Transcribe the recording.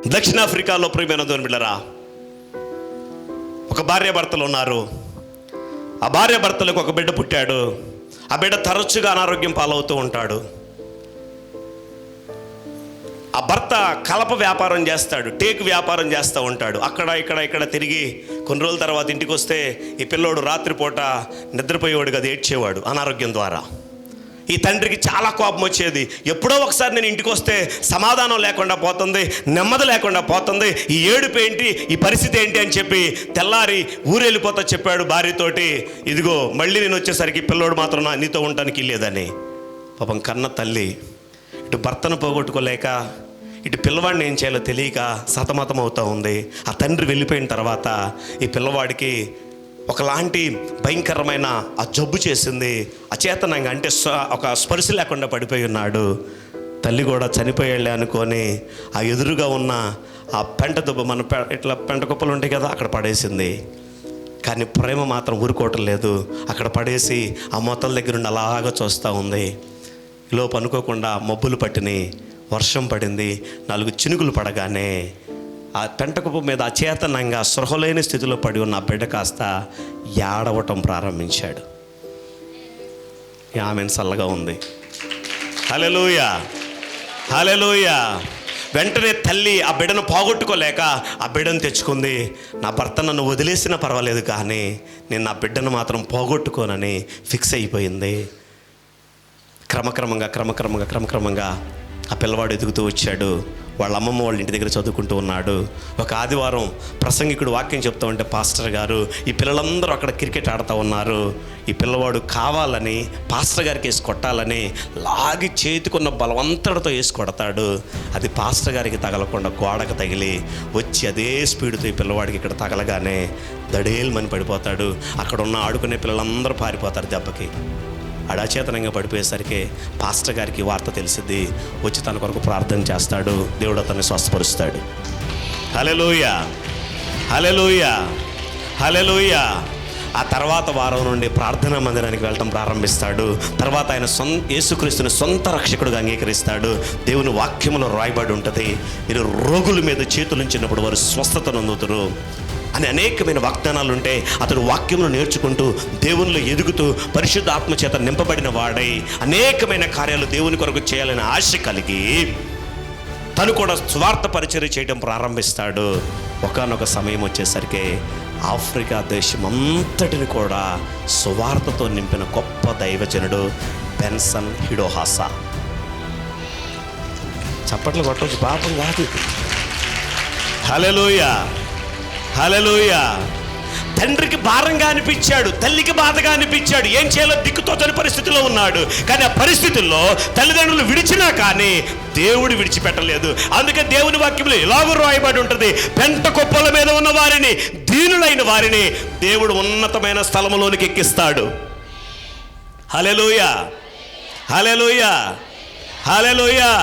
దక్షిణాఫ్రికాలో ప్రియమైన దేవుని బిడ్డలారా, ఒక భార్యాభర్తలు ఉన్నారు. ఆ భార్యాభర్తలకు ఒక బిడ్డ పుట్టాడు. ఆ బిడ్డ తరచుగా అనారోగ్యం పాలవుతూ ఉంటాడు. ఆ భర్త కలప వ్యాపారం చేస్తాడు, టేకు వ్యాపారం చేస్తూ ఉంటాడు. అక్కడ ఇక్కడ తిరిగి కొన్ని రోజుల తర్వాత ఇంటికి వస్తే ఈ పిల్లోడు రాత్రిపూట నిద్రపోయేవాడు కదా, ఏడ్చేవాడు అనారోగ్యం ద్వారా. ఈ తండ్రికి చాలా కోపం వచ్చేది. ఎప్పుడో ఒకసారి నేను ఇంటికి వస్తే సమాధానం లేకుండా పోతుంది, నెమ్మది లేకుండా పోతుంది, ఈ ఏడుపు ఏంటి, ఈ పరిస్థితి ఏంటి అని చెప్పి తెల్లారి ఊరెళ్ళిపోతా చెప్పాడు భార్యతోటి. ఇదిగో మళ్ళీ నేను వచ్చేసరికి పిల్లోడు మాత్రం నీతో ఉండటానికి లేదని. పాపం కన్న తల్లి ఇటు భర్తను పోగొట్టుకోలేక, ఇటు పిల్లవాడిని ఏం చేయాలో తెలియక సతమతం అవుతూ ఉంది. ఆ తండ్రి వెళ్ళిపోయిన తర్వాత ఈ పిల్లవాడికి ఒకలాంటి భయంకరమైన ఆ జబ్బు చేసింది. అచేతనంగా, అంటే ఒక స్పర్శ లేకుండా పడిపోయి ఉన్నాడు. తల్లి కూడా చనిపోయాళ్ళే అనుకొని ఆ ఎదురుగా ఉన్న ఆ పెంట దుబ్బ, మన ఇట్లా పెంట కుప్పలు ఉంటాయి కదా, అక్కడ పడేసింది. కానీ ప్రేమ మాత్రం ఊరుకోవటం లేదు. అక్కడ పడేసి ఆ మొత్తల దగ్గర నుండి అలాగా చూస్తూ ఉంది. లోపు అనుకోకుండా మబ్బులు పట్టినాయి, వర్షం పడింది. 4 చినుకులు పడగానే ఆ పెంటకుప్ప మీద అచేతనంగా సృహలేని స్థితిలో పడి ఉన్న ఆ బిడ్డ కాస్త ఏడవటం ప్రారంభించాడు. ఆమె చల్లగా ఉంది. హల్లెలూయా, హల్లెలూయా. వెంటనే తల్లి ఆ బిడ్డను పోగొట్టుకోలేక ఆ బిడ్డను తెచ్చుకుంది. నా భర్త నన్ను వదిలేసినా పర్వాలేదు, కానీ నేను నా బిడ్డను మాత్రం పోగొట్టుకోనని ఫిక్స్ అయిపోయింది. క్రమక్రమంగా ఆ పిల్లవాడు ఎదుగుతూ వచ్చాడు. వాళ్ళ అమ్మమ్మ వాళ్ళ ఇంటి దగ్గర చదువుకుంటూ ఉన్నాడు. ఒక ఆదివారం ప్రసంగికుడు వాక్యం చెప్తూ ఉంటే, పాస్టర్ గారు, ఈ పిల్లలందరూ అక్కడ క్రికెట్ ఆడుతూ ఉన్నారు, ఈ పిల్లవాడు కావాలని పాస్టర్ గారికి వేసి కొట్టాలని లాగి చేతికున్న బలవంతడితో వేసి కొడతాడు. అది పాస్టర్ గారికి తగలకుండా గోడకు తగిలి వచ్చి అదే స్పీడ్తో ఈ పిల్లవాడికి ఇక్కడ తగలగానే దడేల్మని పడిపోతాడు. అక్కడ ఉన్న ఆడుకునే పిల్లలందరూ పారిపోతారు దెబ్బకి. అడాచేతనంగా పడిపోయేసరికి పాస్టర్ గారికి వార్త తెలిసిద్ది. వచ్చి తన కొరకు ప్రార్థన చేస్తాడు. దేవుడు అతన్ని స్వస్థపరుస్తాడు. హల్లెలూయా, హల్లెలూయా, హల్లెలూయా. ఆ తర్వాత వారం నుండి ప్రార్థనా మందిరానికి వెళ్ళటం ప్రారంభిస్తాడు. తర్వాత ఆయన యేసుక్రీస్తుని సొంత రక్షకుడుగా అంగీకరిస్తాడు. దేవుని వాక్యములో రాయబడి ఉంటుంది, మీరు రోగుల మీద చేతులుంచినప్పుడు వారు స్వస్థత నొందుతారు అని అనేకమైన వాగ్దానాలు ఉంటే, అతడు వాక్యమును నేర్చుకుంటూ దేవునిలో ఎదుగుతూ పరిశుద్ధ ఆత్మ చేత నింపబడిన వాడై అనేకమైన కార్యాలు దేవుని కొరకు చేయాలని ఆశ కలిగి తను కూడా స్వార్థ పరిచర్య చేయడం ప్రారంభిస్తాడు. ఒకానొక సమయం వచ్చేసరికి ఆఫ్రికా దేశం అంతటిని కూడా సువార్తతో నింపిన గొప్ప దైవజనుడు బెన్సన్ హిడోహాసా. చప్పట్లు కొట్టవచ్చు, పాపం కాదు. హల్లెలూయా, హల్లెలూయా. తండ్రికి భారంగా అనిపించాడు, తల్లికి బాధగా అనిపించాడు, ఏం చేయాలో దిక్కుతోచని పరిస్థితిలో ఉన్నాడు. కానీ ఆ పరిస్థితుల్లో తల్లిదండ్రులు విడిచినా కానీ దేవుడు విడిచిపెట్టలేదు. అందుకే దేవుని వాక్యంలో ఎలాగో రాయబడి ఉంటుంది, పెంట కుప్పల మీద ఉన్న వారిని, దీనులైన వారిని దేవుడు ఉన్నతమైన స్థలములోనికి ఎక్కిస్తాడు. హల్లెలూయా, హల్లెలూయా, హల్లెలూయా.